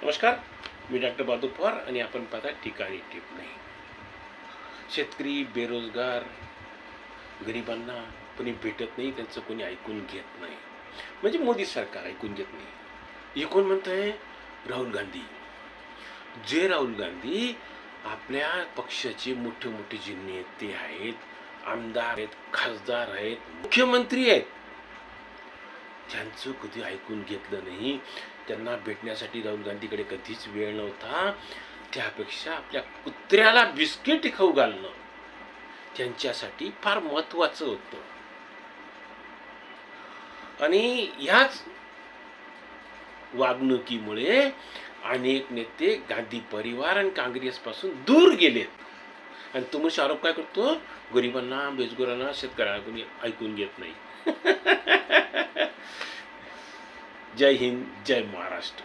नमस्कार, मी डॉक्टर बहादूर पवार आणि आपण पाहता ठिकाणी टिप नाही. शेतकरी, बेरोजगार, गरिबांना कोणी भेटत नाही, त्यांचं कोणी ऐकून घेत नाही. म्हणजे मोदी सरकार ऐकून घेत नाही. हे कोण म्हणतंय? राहुल गांधी. जे राहुल गांधी आपल्या पक्षाचे मोठे मोठे जे नेते आहेत, आमदार आहेत, खासदार आहेत, मुख्यमंत्री आहेत, त्यांचं कधी ऐकून घेतलं नाही. त्यांना भेटण्यासाठी राहुल गांधीकडे कधीच वेळ नव्हता. त्यापेक्षा आपल्या कुत्र्याला बिस्किट खाऊ घालणं त्यांच्यासाठी फार महत्त्वाचं होतं. आणि ह्याच वागणुकीमुळे अनेक नेते गांधी परिवार आणि काँग्रेसपासून दूर गेलेत. आणि तो मग आरोप काय करतो? गरिबांना, बेजगोरांना, शेतकऱ्यांना कोणी ऐकून घेत नाही. जय हिंद, जय महाराष्ट्र.